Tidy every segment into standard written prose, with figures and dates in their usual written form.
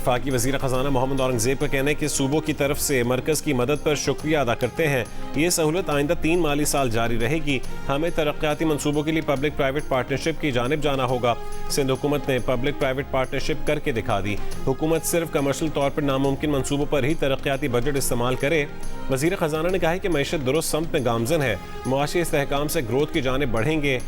वफाकी वज़ीर ख़ज़ाना मोहम्मद औरंगज़ेब का कहना है कि सूबों की तरफ से मरकज़ की मदद पर शुक्रिया अदा करते हैं। ये सहूलत आइंदा 3 माली साल जारी रहेगी। हमें तरक्याती मनसूबों के लिए पब्लिक प्राइवेट पार्टनरशिप की जानिब जाना होगा। सिंध हुकूमत ने पब्लिक प्राइवेट पार्टनरशिप करके दिखा दी। हुकूमत सिर्फ कमर्शियल तौर पर नामुमकिन मनसूबों पर ही तरक्याती बजट इस्तेमाल करे। वज़ीर ख़ज़ाना ने कहा है कि मईशत दुरुस्त समत में गामजन है, मुआशी इस्तेहकाम से ग्रोथ की जानिब बढ़ेंगे।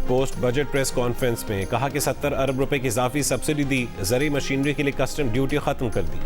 पोस्ट बजट प्रेस कॉन्फ्रेंस में कहा कि 70 अरब रुपए की इजाफी सब्सिडी दी, ज़रूरी मशीनरी के लिए कस्टम ड्यूटी खत्म कर दी।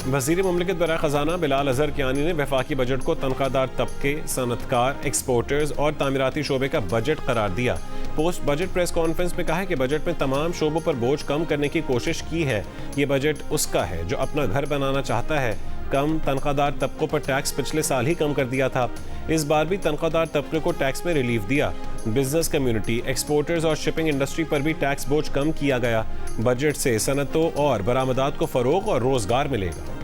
वज़ीर मुमलिकत बराए ख़ज़ाना बिलाल अज़हर कियानी ने वफाकी बजट को तनख्वाहदार तबके, सनतकार, एक्सपोर्टर्स और तामीराती शोबे का बजट करार दिया। पोस्ट बजट प्रेस कॉन्फ्रेंस में कहा है कि बजट में तमाम शोबों पर बोझ कम करने की कोशिश की है। ये बजट उसका है जो अपना घर बनाना चाहता है। कम तनख्वाहदार तबकों पर टैक्स पिछले साल ही कम कर दिया था। इस बार भी तनख्वाहदार तबके को टैक्स में रिलीफ दिया। बिजनेस कम्युनिटी, एक्सपोर्टर्स और शिपिंग इंडस्ट्री पर भी टैक्स बोझ कम किया गया। बजट से सनतों और बरामदात को फरोग और रोजगार मिलेगा।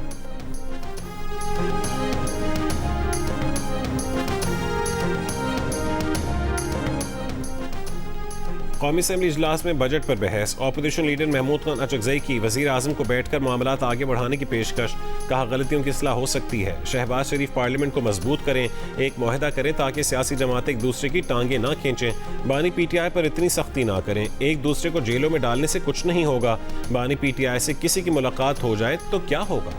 कौमी असेंबली इजलास में बजट पर बहस। ऑपोजिशन लीडर महमूद खान अचकजई की वज़ीर आज़म को बैठकर मामलात आगे बढ़ाने की पेशकश। कहा गलतियों की इस्लाह हो सकती है। शहबाज शरीफ पार्लियामेंट को मजबूत करें, एक मुआहदा करें ताकि सियासी जमातें एक दूसरे की टांगें ना खींचें। बानी PTI पर इतनी सख्ती ना करें, एक दूसरे को जेलों में डालने से कुछ नहीं होगा। बानी PTI से किसी की मुलाकात हो जाए तो क्या होगा।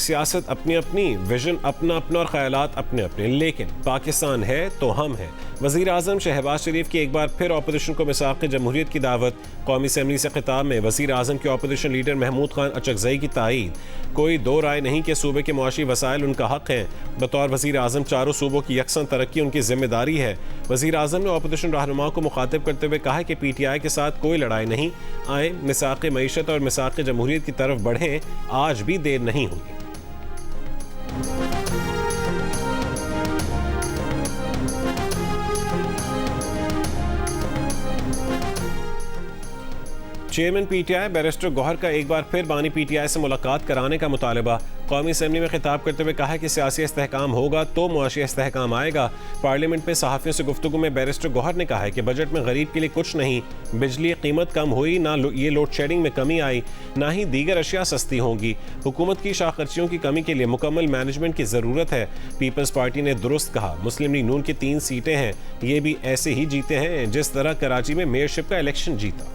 सियासत अपनी अपनी, विजन अपना अपना और ख्यालात अपने अपने, लेकिन पाकिस्तान है तो हम हैं। वज़ीर आज़म शहबाज शरीफ की एक बार फिर ऑपोजिशन को मिसाक़ जमहूरियत की दावत। कौमी असेंबली से खिताब में वज़ीर आज़म के ऑपोजिशन लीडर महमूद खान अचकजई की तायीद। कोई दो राय नहीं कि सूबे के मुआशी वसाइल उनका हक है। बतौर वज़ीर आज़म चारों सूबों की यकसन तरक्की उनकी जिम्मेदारी है। वज़ीर आज़म ने ऑपोजिशन रहनुमा को मुखातिब करते हुए कहा कि PTI के साथ कोई लड़ाई नहीं। आए मिसाक़ मईशत और मिसाक़ जमहूरियत की तरफ बढ़ें, आज भी देर नहीं हुई। चेयरमैन PTI बैरिस्टर गौहर का एक बार फिर बानी PTI से मुलाकात कराने का मुतालबा। कौमी असेंबली में खिताब करते हुए कहा कि सियासी इस्तेहकाम होगा तो मुआशी इस्तेहकाम आएगा। पार्लियामेंट में सहाफ़ियों से गुफ्तगू में बैरिस्टर गौहर ने कहा है कि बजट में गरीब के लिए कुछ नहीं। बिजली कीमत कम हुई, ना ये लोड शेडिंग में कमी आई, ना ही दीगर अशिया सस्ती होंगी। हुकूमत की शाखर्चियों की कमी के लिए मुकम्मल मैनेजमेंट की ज़रूरत है। पीपल्स पार्टी ने दुरुस्त कहा। मुस्लिम लीग नून की 3 सीटें हैं, ये भी ऐसे ही जीते हैं जिस तरह कराची में मेयरशिप का इलेक्शन जीता।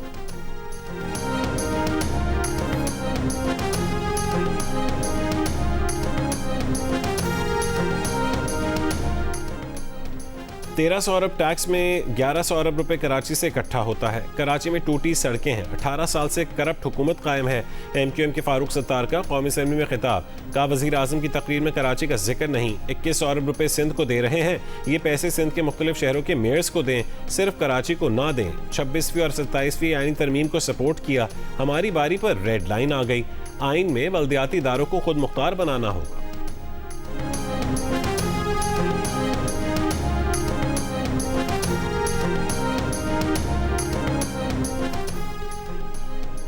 $1300 अरब टैक्स में $1100 अरब रुपए कराची से इकट्ठा होता है। कराची में टूटी सड़कें हैं। 18 साल से करप्ट हुकूमत कायम है। MQM के फारूक सत्तार का कौमी असेंबली में खिताब। कहा वज़ीर आज़म की तकरीर में कराची का जिक्र नहीं। 2100 अरब रुपए सिंध को दे रहे हैं, ये पैसे सिंध के मुख्तलिफ शहरों के मेयर्स को दें, सिर्फ कराची को ना दें। 26वीं और 27वीं आईनी तरमीम को सपोर्ट किया, हमारी बारी पर रेड लाइन आ गई। आइन में बल्दियाती इदारों को खुद मुख्तार बनाना होगा।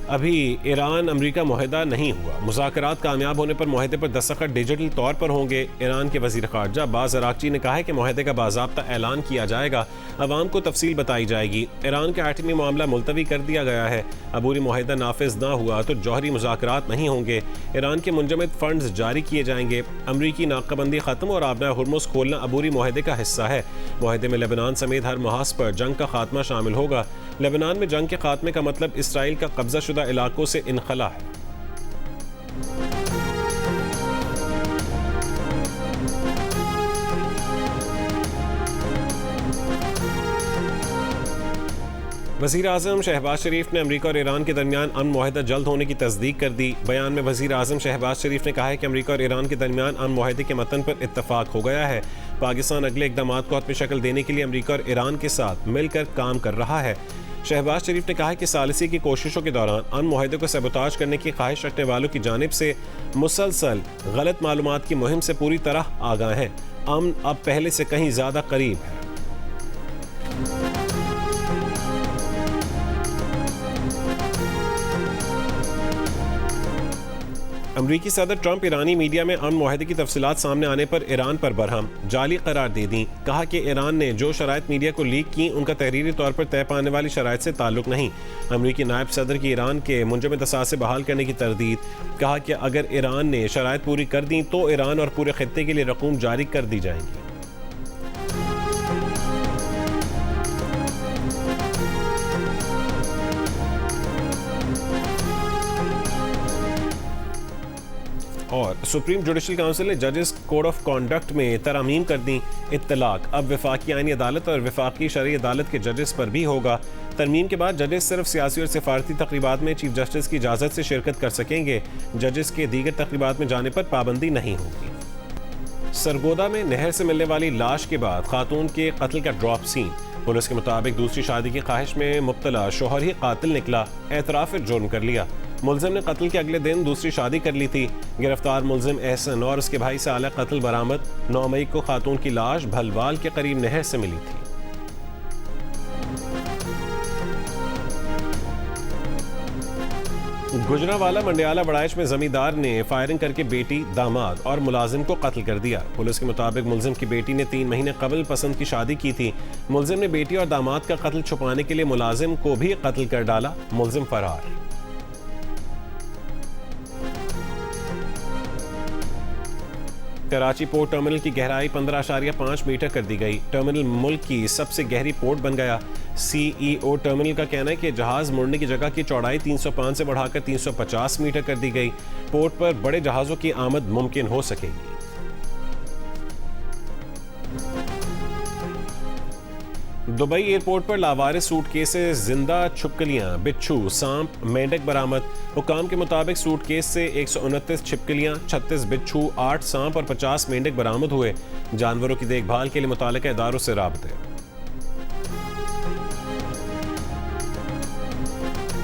अभी ईरान अमेरिका मुआहदा नहीं हुआ। मुज़ाकरात कामयाब होने पर मुआहदे पर दस्तखत डिजिटल तौर पर होंगे। ईरान के वज़ीर ख़ारजा अब्बास अराग़ची ने कहा है कि मुआहदे का बाज़ाब्ता ऐलान किया जाएगा, अवाम को तफसील बताई जाएगी। ईरान का एटमी मामला मुलतवी कर दिया गया है। अबूरी मुआहदा नाफिज ना हुआ तो जौहरी मुज़ाकरात नहीं होंगे। ईरान के मुंजमद फंड्स जारी किए जाएंगे। अमरीकी नाकाबंदी ख़त्म और आबना हुर्मुज़ खोलना अबूरी मुआहदे का हिस्सा है। मुआहदे में लेबनान समेत हर महाज पर जंग का खात्मा शामिल होगा। लेबनान में जंग के खात्मे का मतलब इसराइल का कब्जा शुदा इलाकों से इनखला है। वज़ीर आज़म शहबाज शरीफ ने अमेरिका और ईरान के दरमियान अमन मुआहदा जल्द होने की तस्दीक कर दी। बयान में वज़ीर आज़म शहबाज शरीफ ने कहा है कि अमेरिका और ईरान के दरमियान अमन मुआहदे के मतन पर इत्तफाक हो गया है। पाकिस्तान अगले इक़दामात को हतमी शक्ल देने के लिए अमेरिका और ईरान के साथ मिलकर काम कर रहा है। शहबाज शरीफ ने कहा कि सालिसी की कोशिशों के दौरान अमन मुआहदे को सबोताज करने की ख्वाहिश रखने वालों की जानिब से मुसलसल गलत मालूमात की मुहिम से पूरी तरह आगाह हैं। अमन अब पहले से कहीं ज़्यादा करीब है। अमरीकी सदर ट्रंप ईरानी मीडिया में अमन मुआहदे की तफसीलात सामने आने पर ईरान पर बरहम, जाली करार दे दी। कहा कि ईरान ने जो शराइत मीडिया को लीक की उनका तहरीरी तौर पर तय पाने वाली शराइत से ताल्लुक नहीं। अमरीकी नायब सदर की ईरान के मुंजमद असासे बहाल करने की तरदीद। कहा कि अगर ईरान ने शराइत पूरी कर दी तो ईरान और पूरे खित्ते के लिए रकूम जारी कर दी जाएंगी। और सुप्रीम जुडिशल काउंसिल ने जजेस कोड ऑफ कॉन्डक्ट में तरमीम कर दी। इत्तलाक अब वफाकी आईनी अदालत और वफाकी शरई अदालत के जजेस पर भी होगा। तरमीम के बाद जजेस सिर्फ सियासी और सिफारती तकरीबात में चीफ जस्टिस की इजाज़त से शिरकत कर सकेंगे। जजेस के दीगर तकरीबात में जाने पर पाबंदी नहीं होगी। सरगोदा में नहर से मिलने वाली लाश के बाद खातून के कत्ल का ड्रॉप सीन। पुलिस के मुताबिक दूसरी शादी की ख्वाहिश में मुब्तला शोहर ही कातिल निकला, एतराफ़ जुर्म कर लिया। मुलजिम ने कत्ल के अगले दिन दूसरी शादी कर ली थी। गिरफ्तार मुलजिम एहसन और उसके भाई से आला कत्ल बरामद। 9 मई को खातून की लाश भलवाल के करीब नहर से मिली थी। गुजरावाला मंडियाला बड़ाइच में जमींदार ने फायरिंग करके बेटी, दामाद और मुलाजिम को कत्ल कर दिया। पुलिस के मुताबिक मुलजिम की बेटी ने 3 महीने कबल पसंद की शादी की थी। मुलजिम ने बेटी और दामाद का कत्ल छुपाने के लिए मुलाजिम को भी कत्ल कर डाला। मुलजिम फरार। कराची पोर्ट टर्मिनल की गहराई 15.5 मीटर कर दी गई। टर्मिनल मुल्क की सबसे गहरी पोर्ट बन गया। सीईओ टर्मिनल का कहना है कि जहाज मुड़ने की जगह की चौड़ाई 305 से बढ़ाकर 350 मीटर कर दी गई। पोर्ट पर बड़े जहाजों की आमद मुमकिन हो सकेगी। दुबई एयरपोर्ट पर लावारिस सूटकेस से जिंदा छिपकलियां, बिच्छू, सांप, मेंढक बरामद। हुकाम के मुताबिक सूटकेस से 129 छिपकलियां, 36 बिच्छू, 8 सांप और 50 मेंढक बरामद हुए। जानवरों की देखभाल के लिए मुताल्लिका इदारों से राब्ते।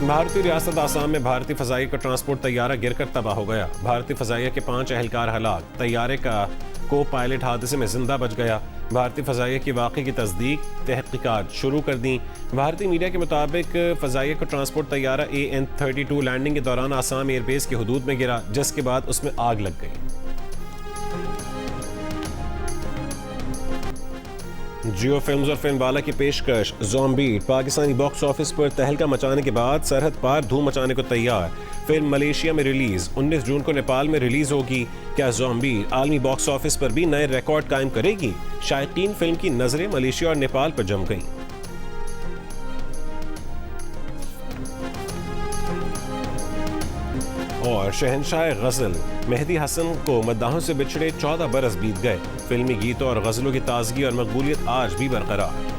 भारतीय रियासत आसाम में भारतीय फजाइया का ट्रांसपोर्ट तैयारा गिरकर तबाह हो गया। भारतीय फजाइया के 5 एहलकार हलाक। तैयारे का को पायलट हादसे में जिंदा बच गया। भारतीय फजाइया की वाक़े की तस्दीक, तहकीकात शुरू कर दी। भारतीय मीडिया के मुताबिक फजाइया का ट्रांसपोर्ट तैयारा AN-32 लैंडिंग के दौरान आसाम एयरबेस की हदूद में गिरा, जिसके बाद उसमें आग लग गई। जियो फिल्म्स और फिल्मवाला की पेशकश ज़ॉम्बी पाकिस्तानी बॉक्स ऑफिस पर तहलका मचाने के बाद सरहद पार धूम मचाने को तैयार। फिल्म मलेशिया में रिलीज, 19 जून को नेपाल में रिलीज होगी। क्या ज़ॉम्बी आलमी बॉक्स ऑफिस पर भी नए रिकॉर्ड कायम करेगी? शायकीन फिल्म की नजरें मलेशिया और नेपाल पर जम गईं। और शहनशाह गजल मेहदी हसन को मद्दाहों से बिछड़े 14 बरस बीत गए। फिल्मी गीतों और गजलों की ताजगी और मकबूलियत आज भी बरकरार।